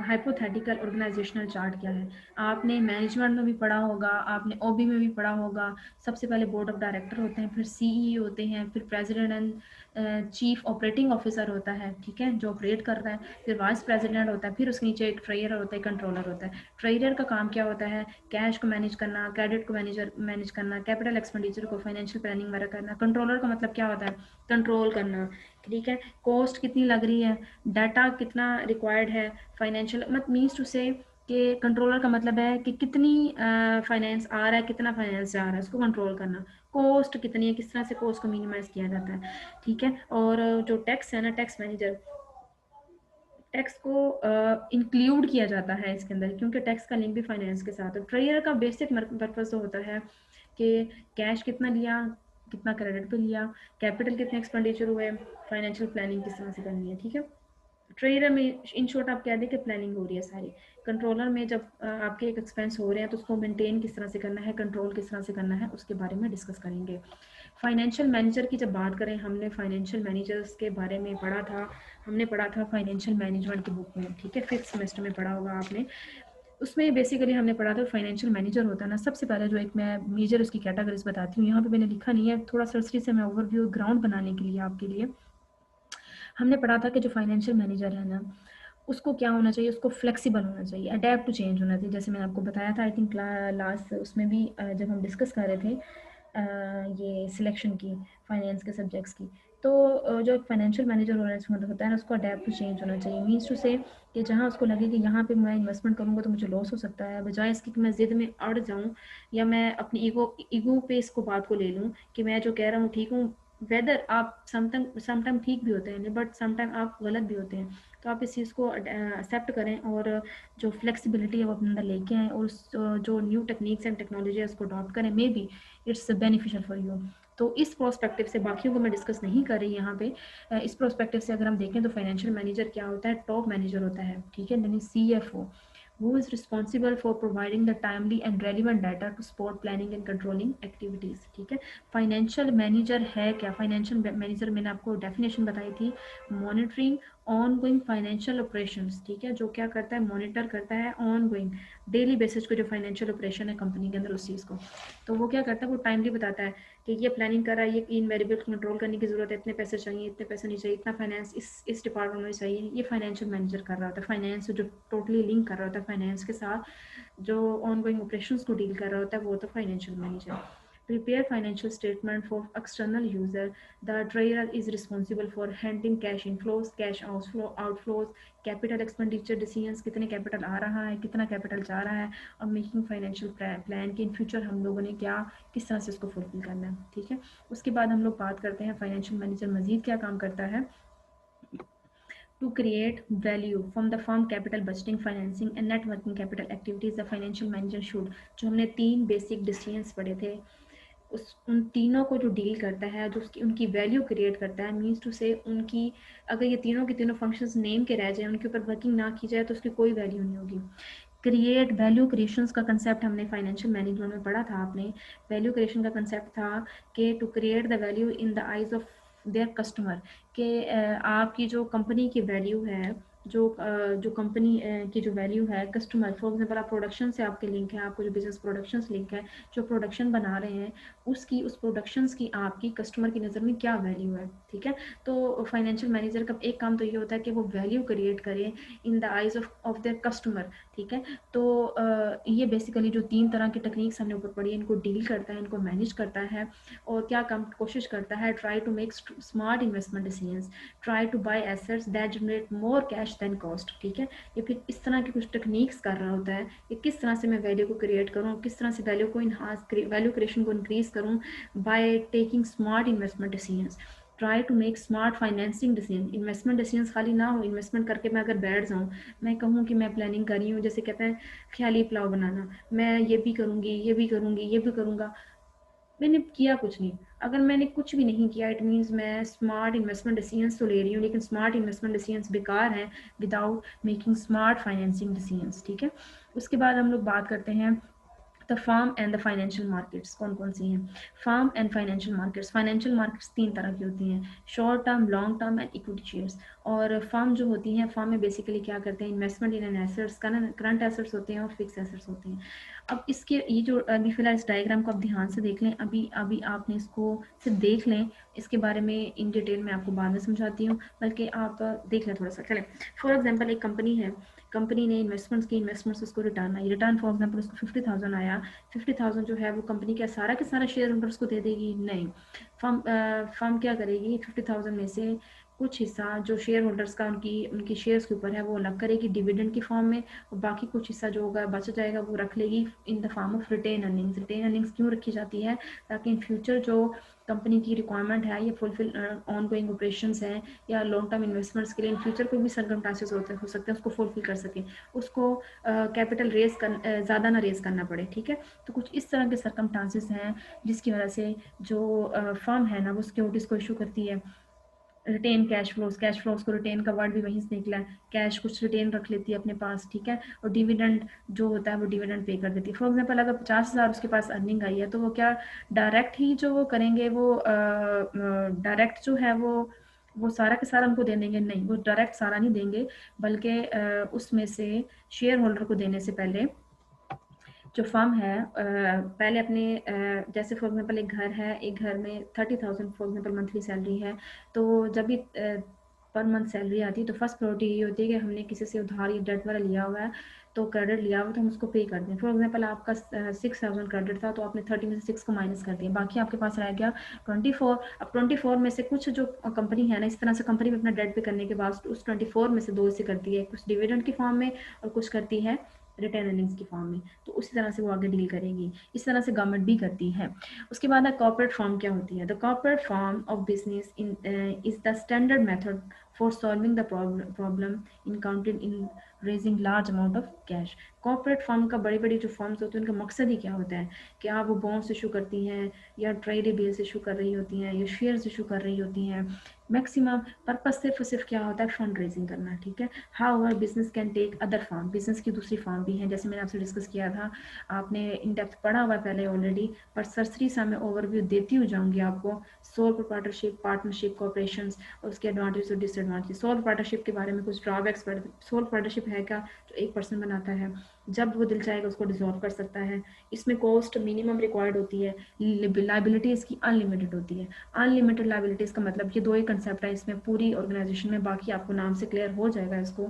हाइपोथेटिकल ऑर्गेनाइजेशनल चार्ट क्या है। आपने मैनेजमेंट में भी पढ़ा होगा, आपने ओबी में भी पढ़ा होगा। सबसे पहले बोर्ड ऑफ डायरेक्टर होते हैं, फिर सीईओ होते हैं, फिर president and chief operating officer होता है, ठीक है, जो ऑपरेट कर रहा है। फिर वाइस प्रेसिडेंट होता है, फिर उसके नीचे एक ट्रेजरर होता है, कंट्रोलर होता है। ट्रेजरर का काम क्या होता है, कैश को मैनेज करना, क्रेडिट को मैनेज करना, कैपिटल एक्सपेंडिचर को, फाइनेंशियल प्लानिंग वगैरह करना। कंट्रोलर का मतलब क्या होता है, कंट्रोल करना, ठीक है। कॉस्ट कितनी लग रही है, डाटा कितना रिक्वायर्ड है, फाइनेंशियल मत मीन्स टू से कि कंट्रोलर का मतलब है कि कितनी फाइनेंस आ रहा है, कितना फाइनेंस जा रहा है, उसको कंट्रोल करना। कॉस्ट कितनी है, किस तरह से कॉस्ट को मिनिमाइज किया जाता है, ठीक है। और जो टैक्स है ना, टैक्स मैनेजर, टैक्स को इंक्लूड किया जाता है इसके अंदर, क्योंकि टैक्स का लिंक भी फाइनेंस के साथ है। ट्रेजर का बेसिक पर्पस तो होता है कि कैश कितना लिया, कितना क्रेडिट पे लिया, कैपिटल कितने एक्सपेंडिचर हुए, फाइनेंशियल प्लानिंग किस तरह से करनी है, ठीक है। ट्रेडर में इन शॉर्ट आप कह दें कि प्लानिंग हो रही है सारी। कंट्रोलर में जब आपके एक एक्सपेंस हो रहे हैं तो उसको मेंटेन किस तरह से करना है, कंट्रोल किस तरह से करना है, उसके बारे में डिस्कस करेंगे। फाइनेंशियल मैनेजर की जब बात करें, हमने फाइनेंशियल मैनेजर्स के बारे में पढ़ा था, हमने पढ़ा था फाइनेंशियल मैनेजमेंट की बुक में, ठीक है, 5th सेमेस्टर में पढ़ा होगा आपने। उसमें बेसिकली हमने पढ़ा था फाइनेंशियल मैनेजर होता है ना, सबसे पहले जो एक मैं मेजर उसकी कैटेगरीज बताती हूँ, यहाँ पे मैंने लिखा नहीं है, थोड़ा सरसरी से मैं ओवरव्यू ग्राउंड बनाने के लिए आपके लिए। हमने पढ़ा था कि जो फाइनेंशियल मैनेजर है ना, उसको क्या होना चाहिए, उसको फ्लेक्सिबल होना चाहिए, अडेप्ट टू चेंज होना चाहिए। जैसे मैंने आपको बताया था, आई थिंक लास्ट उसमें भी जब हम डिस्कस कर रहे थे ये सिलेक्शन की, फाइनेंस के सब्जेक्ट्स की, तो जो फाइनेंशियल मैनेजर होता है ना, उसको अडेप्ट टू चेंज होना चाहिए। मीन्स टू से कि जहाँ उसको लगे कि यहाँ पे मैं इन्वेस्टमेंट करूँगा तो मुझे लॉस हो सकता है, बजाय इसकी कि मैं ज़िद में अड़ जाऊँ या मैं अपनी ईगो पे इसको बात को ले लूँ कि मैं जो कह रहा हूँ ठीक हूँ। वेदर आप समटाइम ठीक भी होते हैं, बट समटाइम आप गलत भी होते हैं। तो आप इस चीज़ को एक्सेप्ट करें और जो फ्लेक्सिबिलिटी है वो अपने अंदर लेके आएँ, और जो न्यू टेक्निक्स एंड टेक्नोलॉजी है उसको अडॉप्ट करें, may be it's beneficial for you. तो इस प्रोस्पेक्टिव से, बाकियों को मैं डिस्कस नहीं कर रही यहाँ पे, इस प्रोस्पेक्टिव से अगर हम देखें तो फाइनेंशियल मैनेजर क्या होता है, टॉप मैनेजर होता है, ठीक है, यानी CFO, who is responsible for providing the timely and relevant data to support planning and controlling activities, ठीक है। फाइनेंशियल मैनेजर है क्या, फाइनेंशियल मैनेजर मैंने आपको डेफिनेशन बताई थी, monitoring on going financial operations, ठीक है, जो क्या करता है, मॉनिटर करता है ऑन गोइंग डेली बेसिस पे जो फाइनेंशियल ऑपरेशन है कंपनी के अंदर उस चीज़ को। तो वो क्या करता है, वो टाइमली बताता है कि ये प्लानिंग कर रहा है, ये इन वेरिएबल कंट्रोल करने की जरूरत है, इतने पैसे चाहिए, इतने पैसे नहीं चाहिए, इतना फाइनेंस इस डिपार्टमेंट में चाहिए, ये फाइनेंशियल मैनेजर कर रहा होता है। फाइनेंस जो टोटली लिंक कर रहा होता है फाइनेंस के साथ, जो ऑन गोइंग ऑपरेशंस को डील कर रहा होता है, वो तो financial manager. Prepare financial statement for external user. The trader is responsible for handling cash inflows, cash outflows, capital expenditure decisions, कितने कैपिटल आ रहा है, कितना कैपिटल जा रहा है, और मेकिंग फाइनेंशियल प्लान कि इन फ्यूचर हम लोगों ने क्या, किस तरह से उसको फुलफिल करना है, ठीक है। उसके बाद हम लोग बात करते हैं फाइनेंशियल मैनेजर मजीद क्या काम करता है, to create value from the firm capital budgeting financing and net working capital activities the financial manager should। जो हमने 3 बेसिक डिसीजंस पढ़े थे, उन तीनों को जो डील करता है, जो उनकी वैल्यू क्रिएट करता है, मीन्स टू से उनकी अगर ये तीनों के तीनों फंक्शंस नेम के रह जाए, उनके ऊपर वर्किंग ना की जाए तो उसकी कोई वैल्यू नहीं होगी। क्रिएट वैल्यू क्रिएशंस का कंसेप्ट हमने फाइनेंशियल मैनेजमेंट में पढ़ा था। आपने वैल्यू क्रिएशन का कंसेप्ट था कि to create the value in the eyes of their customer, कि आपकी जो कंपनी की वैल्यू है, जो कंपनी की जो वैल्यू है कस्टमर, फॉर एग्जांपल आप प्रोडक्शन से आपके लिंक है, आपको जो बिजनेस प्रोडक्शन से लिंक है, जो प्रोडक्शन बना रहे हैं उसकी, उस प्रोडक्शंस की आपकी कस्टमर की नज़र में क्या वैल्यू है, ठीक है। तो फाइनेंशियल मैनेजर का एक काम तो ये होता है कि वो वैल्यू क्रिएट करे इन the eyes of their customer, ठीक है। तो ये बेसिकली जो 3 तरह की टेक्निक्स हमने ऊपर पढ़ी है, इनको डील करता है, इनको मैनेज करता है और क्या काम कोशिश करता है, try to make smart investment decisions, try to buy assets that generate more cash than cost, ठीक है। ये फिर इस तरह की कुछ टेक्निक्स कर रहा होता है कि किस तरह से मैं वैल्यू को क्रिएट करूँ, किस तरह से वैल्यू को इन्हांस, वैल्यू क्रिएशन को इंक्रीज करूँ by taking smart investment decisions, try to make smart financing decision. Investment decisions खाली ना हो, इन्वेस्टमेंट करके मैं अगर बैठ जाऊँ, मैं कहूँ कि मैं प्लानिंग कर रही हूँ, जैसे कहते हैं ख्याली पुलाव बनाना, मैं ये भी करूँगी, ये भी करूँगी, ये भी करूँगा, मैंने किया कुछ नहीं। अगर मैंने कुछ भी नहीं किया, इट मीन्स मैं स्मार्ट इन्वेस्टमेंट डिसीजंस तो ले रही हूँ, लेकिन स्मार्ट इन्वेस्टमेंट डिसीजंस बेकार हैं without making smart financing decisions, ठीक है। उसके बाद हम लोग बात करते हैं the firm and the financial markets कौन कौन सी हैं। फार्म एंड फाइनेंशियल मार्केट्स 3 तरह की होती हैं, short term, long term and equity shares. और फार्म जो होती हैं, फार्म में बेसिकली क्या करते हैं, investment in an assets, current assets होते हैं और फिक्स एसेट्स होते हैं। अब इसके ये जो अभी फिलहाल इस डायग्राम को आप ध्यान से देख लें, अभी अभी आपने इसको सिर्फ देख लें, इसके बारे में इन डिटेल में आपको बाद में समझाती हूँ, बल्कि आप देख लें थोड़ा सा। चलें, फॉर एग्जांपल एक कंपनी है, कंपनी ने इन्वेस्टमेंट्स की, इन्वेस्टमेंट्स उसको return I, return for example उसको 50,000 आया, 50,000 जो है वो कंपनी क्या सारा के सारा शेयर होल्डर्स को दे देगी? नहीं। फर्म क्या करेगी, 50,000 में से कुछ हिस्सा जो शेयर होल्डर्स का उनकी उनकी शेयर्स के ऊपर है वो अलग करेगी डिविडेंड की फॉर्म में, और बाकी कुछ हिस्सा जो होगा बच जाएगा वो रख लेगी in the form of retained earnings. Retained earnings क्यों रखी जाती है? ताकि इन फ्यूचर जो कंपनी की रिक्वायरमेंट है, ये फुलफिल ऑन गोइंग ऑपरेशंस हैं या लॉन्ग टर्म इन्वेस्टमेंट्स के लिए इन फ्यूचर कोई भी सरकमस्टांसेस हो सकते हैं, उसको फुलफिल कर सकें, उसको कैपिटल रेज कर ज़्यादा ना रेज करना पड़े, ठीक है। तो कुछ इस तरह के सरकमस्टांसेस हैं जिसकी वजह से जो फर्म है ना वो सिक्योरिटीज़ को इशू करती है। रिटेन कैश फ्लोज को रिटेन का वर्ड भी वहीं से निकला है, कैश कुछ रिटेन रख लेती है अपने पास, ठीक है। और डिविडेंड जो होता है वो डिविडेंड पे कर देती है। फॉर एग्जांपल अगर 50,000 उसके पास अर्निंग आई है तो वो क्या डायरेक्ट ही जो वो करेंगे, वो डायरेक्ट जो है वो सारा के सारा उनको दे देंगे? नहीं, वो डायरेक्ट सारा नहीं देंगे, बल्कि उसमें से शेयर होल्डर को देने से पहले जो फर्म है पहले अपने जैसे फॉर एग्जांपल एक घर है, एक घर में 30,000 फॉर एग्जांपल मंथली सैलरी है, तो जब भी पर मंथ सैलरी आती है तो फर्स्ट प्रायोरिटी ये होती है कि हमने किसी से उधार या डेट वाला लिया हुआ है, तो क्रेडिट लिया हुआ तो हम उसको पे कर दें। फॉर एग्जांपल आपका 6,000 क्रेडिट था, तो आपने 30 में से 6 को माइनस कर दिया, बाकी आपके पास रह गया 24। अब 24 में से कुछ जो कंपनी है ना, इस तरह से कंपनी में अपना डेट पे करने के बाद उस 24 में से 2 से करती है, कुछ डिविडेंड की फॉर्म में और कुछ करती है रिटेन अर्निंग्स की फॉर्म में, तो उसी तरह से वो आगे डील करेगी। इस तरह से गवर्नमेंट भी करती है। उसके बाद कॉर्पोरेट फॉर्म क्या होती है? The corporate form of business is the standard method for solving the problem encountered in raising large amount of cash. Corporate form का बड़ी बड़ी जो फॉर्म्स होती हैं उनका मकसद ही क्या होता है? क्या वो बॉन्ड्स इशू करती हैं या ट्रेड बिल्स इशू कर रही होती हैं या शेयर्स इशू कर रही होती हैं? मैक्सिमम पर्पज सिर्फ और सिर्फ क्या होता है? फंड रेजिंग करना, ठीक है। However business can take other form, business की दूसरी फॉर्म भी हैं, जैसे मैंने आपसे डिस्कस किया था, आपने इन डेप्थ पढ़ा हुआ है पहले ऑलरेडी, पर सरसरी सा मैं ओवरव्यू देती हुई जाऊंगी आपको। सोल प्रोप्राइटरशिप, पार्टनरशिप, कॉर्पोरेशंस और उसके एडवांटेज और डिसएडवांटेज। सोल प्रोप्राइटरशिप के बारे में कुछ ड्रॉबैक्स। सोल प्रोप्राइटरशिप है क्या? जो एक पर्सन बनाता है, जब वो दिल चाहेगा उसको डिसॉल्व कर सकता है। इसमें कॉस्ट मिनिमम रिक्वायर्ड होती है, लाइबिलिटी इसकी अनलिमिटेड होती है। अनलिमिटेड लाइबिलिटीज़ का मतलब ये दो ही कंसेप्ट है इसमें पूरी ऑर्गेनाइजेशन में, बाकी आपको नाम से क्लियर हो जाएगा इसको,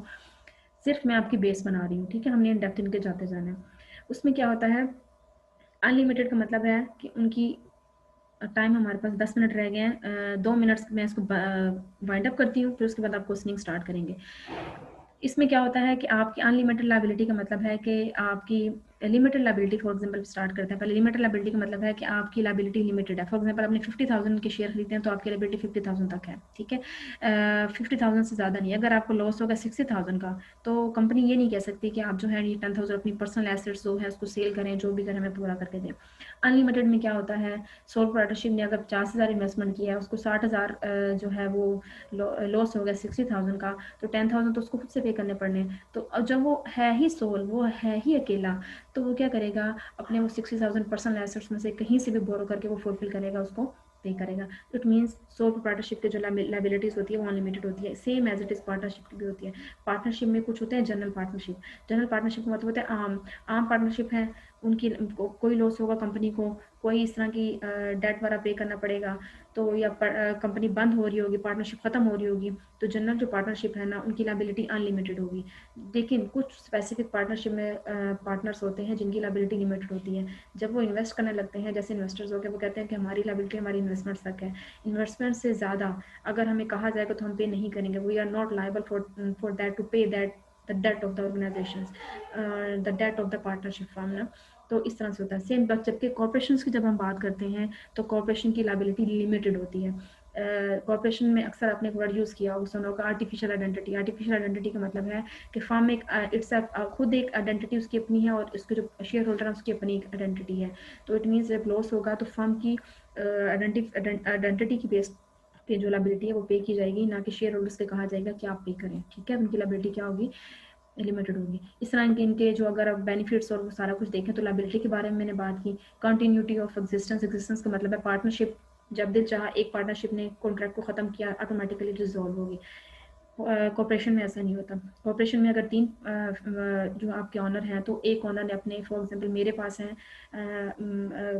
सिर्फ मैं आपकी बेस बना रही हूँ, ठीक है। हमने इन डेप्थ इनके जाते जाना है। उसमें क्या होता है, अनलिमिटेड का मतलब है कि उनकी टाइम हमारे पास 10 मिनट रह गए हैं, 2 मिनट्स में इसको वाइंड अप करती हूँ, फिर उसके बाद आप क्वेश्चनिंग स्टार्ट करेंगे। इसमें क्या होता है कि आपकी अनलिमिटेड लाइबिलिटी का मतलब है कि आपकी limited liability for example start करते हैं। पहले लिमिटेड लाइबिलिटी का मतलब है कि आपकी लाइबिलिटी लिमिटेड है। फॉर एग्जांपल आपने 50,000 के शेयर खरीदते हैं तो आपकी लाइबिलिटी 50,000 तक है, ठीक है। 50,000 से ज़्यादा नहीं। अगर आपको लॉस होगा 60,000 का तो कंपनी ये नहीं कह सकती कि आप जो है ये 10,000 अपनी पर्सनल एसेट्स जो है उसको सेल करें, जो भी करें हमें पूरा करके दें। अनलिमिटेड में क्या होता है, सोल प्रोप्राइटरशिप ने अगर 50,000 इन्वेस्टमेंट किया है, उसको 60,000 जो है वो लॉस हो गया 60,000 का, तो 10,000 तो उसको खुद से पे करने पड़ने। तो जब वो है ही सोल, वो है ही अकेला, तो वो क्या करेगा, अपने वो 60,000 पर्सनल एसेट्स में से कहीं से भी बोरो करके वो फुलफिल करेगा, उसको पे करेगा। इट मीन्स सोल प्रोप्राइटरशिप की जो लाइबिलिटीज होती है वो अनलिमिटेड होती है, same as it is partnership की भी होती है। पार्टनरशिप में कुछ होते हैं जनरल पार्टनरशिप। जनरल पार्टनरशिप का मतलब होता है आम पार्टनरशिप है, उनकी कोई लॉस होगा कंपनी को, कोई इस तरह की डेट वगैरह पे करना पड़ेगा, तो या कंपनी बंद हो रही होगी, पार्टनरशिप खत्म हो रही होगी, तो जनरल जो पार्टनरशिप है ना उनकी लाइबिलिटी अनलिमिटेड होगी। लेकिन कुछ स्पेसिफिक पार्टनरशिप में पार्टनर्स होते हैं जिनकी लाइबिलिटी लिमिटेड होती है। जब वो इन्वेस्ट करने लगते हैं, जैसे इन्वेस्टर्स हो गए, वो कहते हैं कि हमारी लाइबिलिटी हमारी इन्वेस्टमेंट्स तक है, इन्वेस्टमेंट से ज़्यादा अगर हमें कहा जाएगा तो हम पे नहीं करेंगे। We are not liable for that to pay that the debt of the organisation, the debt of the partnership firm ना। तो इस तरह से होता है सेम। बट जबकि कॉर्पोरेशंस की जब हम बात करते हैं तो कॉर्पोरेशन की लाइबिलिटी लिमिटेड होती है। कॉर्पोरेशन में अक्सर आपने एक वर्ड यूज़ किया होगा, सुना होगा आर्टिफिशियल आइडेंटिटी। आर्टिफिशियल आइडेंटिटी का मतलब है कि फर्म में इट्स खुद एक आइडेंटिटी उसकी अपनी है और उसके जो शेयर होल्डर है उसकी अपनी एक आइडेंटिटी है। तो इट मीन्स जब लॉस होगा तो फर्म की आइडेंटिटी की बेस पे जो लाइबिलिटी है वो पे की जाएगी, ना कि शेयर होल्डर्स के कहा जाएगा कि आप पे करें, ठीक है। उनकी लाइबिलिटी क्या होगी, लिमिटेड होगी। इस तरह इनके जो अगर आप बेनिफिट्स और वो सारा कुछ देखें तो लाइबिलिटी के बारे में मैंने बात की। कंटिन्यूटी ऑफ एग्जिस्टेंस, एग्जिस्टेंस का मतलब है पार्टनरशिप जब दिल चाहा एक पार्टनरशिप ने कॉन्ट्रैक्ट को ख़त्म किया ऑटोमेटिकली डिसॉल्व होगी। कॉर्पोरेशन में ऐसा नहीं होता। कॉर्पोरेशन में अगर तीन जो आपके ऑनर हैं तो एक ऑनर ने अपने, फॉर एग्जांपल मेरे पास हैं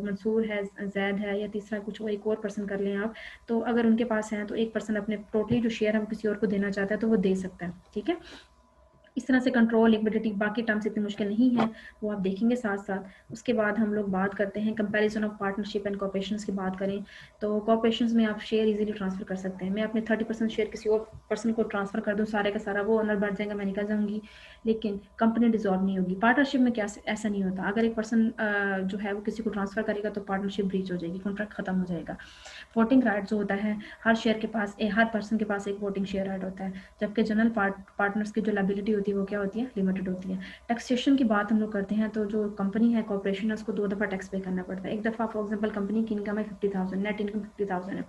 मंसूर है, जैद है, या तीसरा कुछ और एक और पर्सन कर लें आप, तो अगर उनके पास हैं तो एक पर्सन अपने टोटली जो शेयर है वो किसी और को देना चाहता है तो वो दे सकता है, ठीक है। इस तरह से कंट्रोल, लिक्विडिटी, बाकी टर्म्स इतनी मुश्किल नहीं है, वो आप देखेंगे साथ साथ। उसके बाद हम लोग बात करते हैं comparison of partnership and corporations की बात करें तो कॉर्पोरेशंस में आप शेयर इजीली ट्रांसफर कर सकते हैं। मैं अपने 30% शेयर किसी और पर्सन को ट्रांसफर कर दूं, सारे का सारा वो ओनर बढ़ जाएगा, मैं निकल जाऊंगी, लेकिन कंपनी डिसॉल्व नहीं होगी। पार्टनरशिप में क्या ऐसा नहीं होता। अगर एक पर्सन जो है वो किसी को ट्रांसफर करेगा तो पार्टनरशिप ब्रीच हो जाएगी, कॉन्ट्रैक्ट खत्म हो जाएगा। वोटिंग राइट जो होता है, हर शेयर के पास हर पर्सन के पास एक वोटिंग शेयर राइट होता है, जबकि जनरल पार्टनर्स की जो लाइबिलिटी होती है वो क्या होती है, लिमिटेड होती है। टैक्सेशन की बात हम लोग करते हैं तो जो कंपनी है, कॉर्पोरेशन है, उसको 2 दफ़ा टैक्स पे करना पड़ता है। एक दफ़ा फॉर एग्जांपल कंपनी की इनकम है 50,000, नेट इनकम 50,000 है,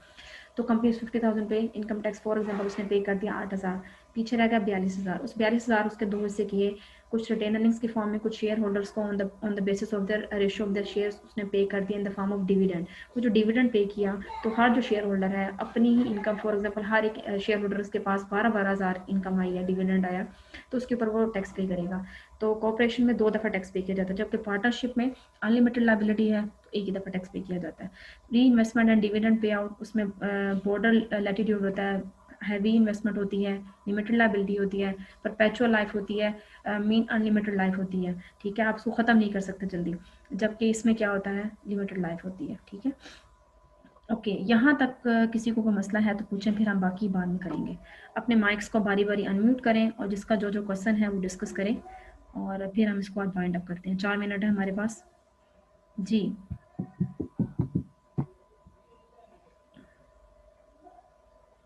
तो कंपनी 50,000 पे इनकम टैक्स फॉर एग्जांपल उसने पे कर दिया 8,000, पीछे रह गया 42,000। उस 42,000 उसके दो हिस्से किए, कुछ रिटेन अर्निंग्स की फॉर्म में, कुछ शेयर होल्डर्स को on the basis of their ratio of their shares उसने पे कर दिया इन द फॉर्म ऑफ डिविडेंड। वो जो डिविडेंड पे किया तो हर जो शेयर होल्डर है अपनी ही इनकम, फॉर एग्जांपल हर एक शेयर होल्डर के पास 12,000 इनकम आई है, डिविडेंड आया, तो उसके ऊपर वो टैक्स पे करेगा। तो कॉर्पोरेशन में 2 दफ़ा टैक्स पे किया जाता है, जबकि पार्टनरशिप में अनलिमिटेड लाइबिलिटी है तो एक ही दफ़ा टैक्स पे किया जाता है। री investment and dividend pay out, उसमें बॉर्डर लैटिट्यूड होता है, हैवी इन्वेस्टमेंट होती है, लिमिटेड लाइबिलिटी होती है, परपेचुअल लाइफ होती है, मीन अनलिमिटेड लाइफ होती है, ठीक है। आप उसको ख़त्म नहीं कर सकते जल्दी, जबकि इसमें क्या होता है, लिमिटेड लाइफ होती है, ठीक है। ओके, यहाँ तक किसी को कोई मसला है तो पूछें, फिर हम बाकी बाद में करेंगे। अपने माइक्स को बारी बारी अनम्यूट करें और जिसका जो जो क्वेश्चन है वो डिस्कस करें और फिर हम इसको आज वाइंड अप करते हैं। 4 मिनट है हमारे पास जी।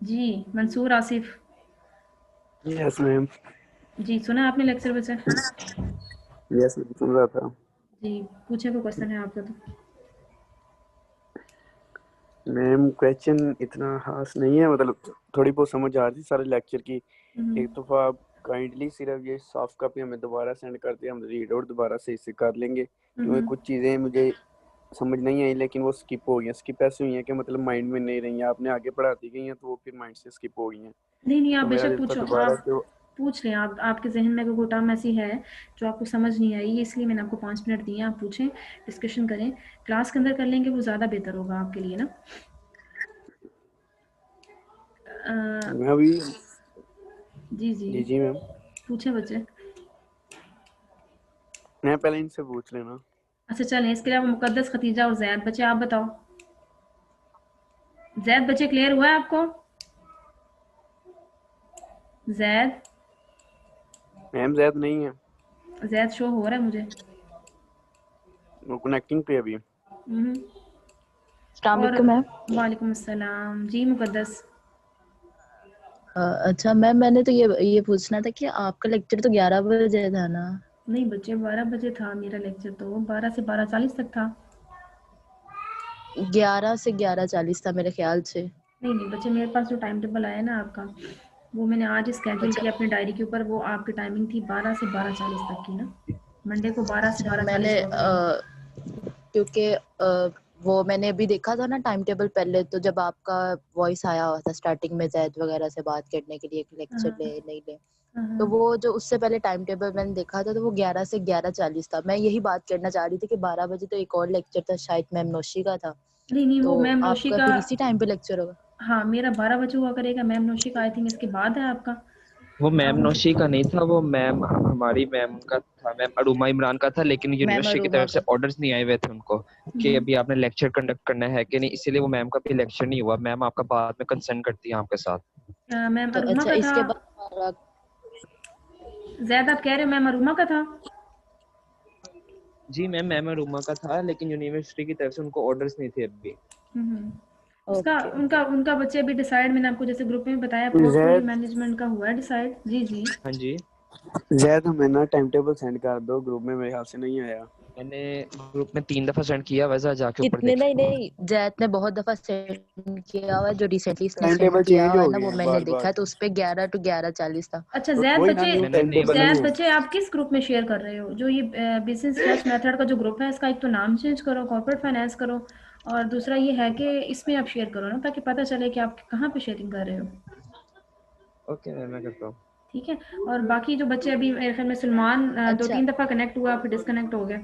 जी मंसूर आसिफ यस मैम। जी, सुना आपने लेक्चर बच्चे? यस मैम, सुन रहा था। जी पूछे, कोई क्वेश्चन है आपका तो? मैम क्वेश्चन इतना खास नहीं है, मतलब थोड़ी बहुत समझ आ रही थी सारे लेक्चर की। एक दफ़ा आप काइंडली सिर्फ ये सॉफ्ट कॉपी हमें दोबारा सेंड कर दिया, हम रीड आउट दोबारा से इसे कर लेंगे, क्योंकि कुछ चीज़ें मुझे समझ नहीं आई लेकिन वो स्किप हो गई हैं। स्किप ऐसे हुई हैं कि मतलब माइंड में नहीं रही हैं, आपने आगे पढ़ाती गई हैं तो वो फिर माइंड से स्किप हो गई हैं। नहीं नहीं, आप तो मेरा बेशक दिल था पूछो, दोबारा आप से पूछ लें। आप आपके जहन में अगर कोई टर्म ऐसी है जो आपको समझ नहीं आई, इसलिए मैंने आपको 5 मिनट दिए, आप पूछें, डिस्कशन करें, क्लास के अंदर कर लेंगे, वो ज़्यादा बेहतर होगा आपके लिए ना। मैं अभी जी जी जी जी मैम, पूछें बच्चे। मैं पहले इनसे पूछ लेना। अच्छा चलें, इसके अलावा मुकद्दस, खतीजा और जैद बच्चे, आप बताओ। जैद बच्चे क्लियर हुआ है आपको? जैद, मैम जैद नहीं है। जैद शो हो रहा है मुझे। वो कनेक्टिंग पे अभी। अस्सलाम और वालेकुम मैम। वालेकुम अस्सलाम जी मुकद्दस। अच्छा मैम, मैंने तो ये पूछना था कि आपका लेक्चर तो 11 बजे था ना? नहीं बच्चे 12 बजे था मेरा लेक्चर, तो 12 से 12:40 तक था। 11 से 11:40 था मेरे ख्याल से। नहीं नहीं बच्चे, मेरे पास जो टाइम टेबल आया ना आपका, वो मैंने आज स्केड्यूल अच्छा किया अपनी डायरी के ऊपर। वो आपकी टाइमिंग थी 12 से 12:40 तक की ना, मंडे को 12 से अच्छा, 12:40 मैंने हुआ करेगा। क्योंकि वो मैंने अभी देखा था ना टाइम टेबल पहले, तो जब आपका वॉइस आया हुआ था स्टार्टिंग में जैद वगैरह से बात करने के लिए कि लेक्चर हाँ ले नहीं ले, हाँ तो हाँ। वो जो उससे पहले टाइम टेबल मैंने देखा था तो वो 11 से 11:40 था। मैं यही बात करना चाह रही थी कि 12 बजे तो एक और लेक्चर था, शायद मैम नौशी का था, नहीं नहीं, वो तो मैम नौशी आपका का, फिर इसी टाइम पे लेक्चर होगा? हाँ मेरा 12 बजे हुआ करेगा। मैम नौशी का आई थिंक इसके बाद है आपका। वो मैम हो नौशी सकता का नहीं था, वो मैम हमारी मैम का था, मैम अरुमा इमरान का था, लेकिन मैम यूनिवर्सिटी की अरुमा तरफ से का था। ऑर्डर्स नहीं आए हुए थे उनको कि अभी आपने लेक्चर कंडक्ट करना है कि नहीं, इसीलिए वो मैम का भी लेक्चर नहीं हुआ। मैम आपका बाद में कंसर्न करती है आपके साथ। मैम तो अरुमा अच्छा, का था। इसके बाद हमारा जैद आप कह रहे हो मैम अरुमा का था? जी मैम, मैम अरुमा का था, लेकिन यूनिवर्सिटी की तरफ से उनको ऑर्डर्स नहीं थे अभी। हम्म। उसका ओके उनका ओके। उनका बच्चे अभी डिसाइड, मैंने आपको जैसे ग्रुप में बताया, पोर्टफोलियो जैद मैनेजमेंट का हुआ है डिसाइड। जी जी। हाँ जी, जैद हमें ना टाइम टेबल सेंड कर दो, ग्रुप में मेरे ख्याल से नहीं आया। मैंने ग्रुप में 3 दफा सेंड किया, वैसा जाके ऊपर कितने? देख नहीं लो। नहीं, जैद ने बहुत दफा सेंड किया हुआ है, जो रिसेंटली इसने टाइम सेंड टेबल किया चेंज हुआ है हो ना गए वो हैं मैंने बार देखा बार। है, तो उस पे 11 to 11:40 था। अच्छा तो जैद वही ना, बच्चे, न्यू मैंने टाइम नहीं टेबल जैद नहीं है। बच्चे आप किस ग्रुप में शेयर कर रहे हो? जो ये बिजनेस स्लैश मेथड का जो ग्रुप है, इसका एक तो नाम चेंज करो, कॉर्पोरेट फाइनेंस करो, और दूसरा ये है कि इसमें आप शेयर करो ना, ताकि पता चले कि आप कहाँ पे शेयरिंग कर रहे हो। ओके मैम, मैं करता हूँ। ठीक है। और बाकी जो बच्चे अभी मेरे ख्याल में सलमान दो अच्छा तीन दफ़ा कनेक्ट हुआ फिर डिस्कनेक्ट हो गया।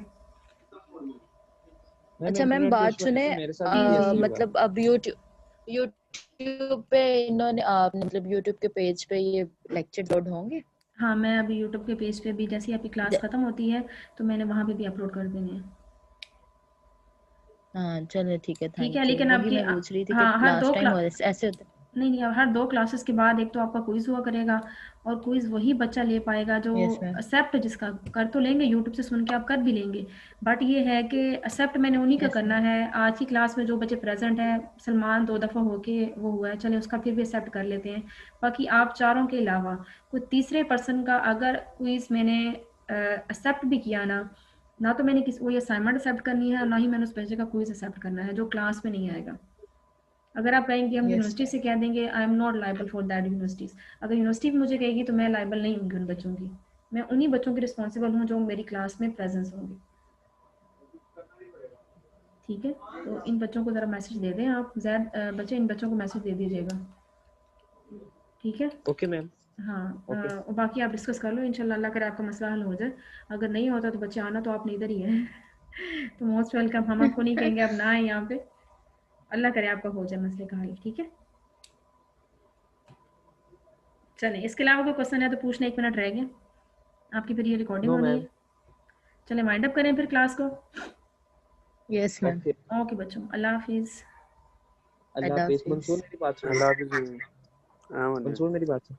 मैम अच्छा मैम, इंटरनेट का बात इशू है सुने, तो मेरे साथ जी भी जी। ऐसे ही हुआ। मतलब अब यूट्यूब पे इन्होंने मतलब यूट्यूब के पेज पे ये लेक्चर अपलोड होंगे? हाँ मैं अभी यूट्यूब के पेज पे भी, जैसे ही आपकी क्लास ज- ख़त्म होती है तो मैंने वहाँ पे भी अपलोड कर देने हैं। हाँ चलो ठीक है, ठीक है, थैंक यू। लेकिन वही आपकी मैं पूछ रही थी कि हाँ हर लास्ट दो टाइम क्लास, ऐसे होता नहीं नहीं, अब हर 2 क्लासेस के बाद एक तो आपका क्विज़ हुआ करेगा, और क्विज़ वही बच्चा ले पाएगा जो है। Yes ma'am. एक्सेप्ट, जिसका कर तो लेंगे यूट्यूब से सुन के, आप कर भी लेंगे, बट ये है कि एक्सेप्ट मैंने उन्हीं का यस करना मैम। है। आज की क्लास में जो बच्चे प्रेजेंट हैं, सलमान 2 दफ़ा होके वो हुआ है, चले उसका फिर भी एक्सेप्ट कर लेते हैं। बाकी आप चारों के अलावा कोई तीसरे पर्सन का अगर क्विज़ मैंने एक्सेप्ट भी किया ना, ना तो मैंने किसी वो असाइनमेंट एक्सेप्ट करनी है, और ना ही मैंने उस बच्चे का क्विज़ एक्सेप्ट करना है जो क्लास में नहीं आएगा। अगर आप कहेंगे हम यस यूनिवर्सिटी से कह देंगे, I am not liable for that universities. अगर यूनिवर्सिटी भी मुझे कहेगी तो मैं लाइबल नहीं होंगी उन बच्चों की। मैं उन्हीं बच्चों की रिस्पॉन्सिबल हूँ जो मेरी क्लास में प्रेजेंस होंगे। ठीक है, तो इन बच्चों को ज़रा मैसेज दे दें आप, जैद बच्चे इन बच्चों को मैसेज दे दीजिएगा। ठीक है। Okay ma'am. हाँ ओके। और बाकी आप डिस्कस कर लो, इंशाल्लाह अल्लाह करे आपका मसला हल हो जाए। अगर नहीं होता तो बच्चे आना तो आपने इधर ही है तो मोस्ट वेलकम, हम आपको नहीं कहेंगे आप ना आए यहाँ पे। अल्लाह करे आपका हो जाए मसले का हल। ठीक है, चलें, इसके अलावा कोई क्वेश्चन है तो पूछना, 1 मिनट रह गया आपकी, फिर ये रिकॉर्डिंग नो होनी है। मैम। चलें वाइंड अप करें फिर क्लास को। Yes ma'am. ओके। ओके बच्चों, अल्लाह हाफिज़। अल्लाह अल्लाह हाफिज। हाफिज। मंसूर मेरी बात सुनो। अल्लाह हाफिज़। हाँ मंसूर मेरी बात सुनो।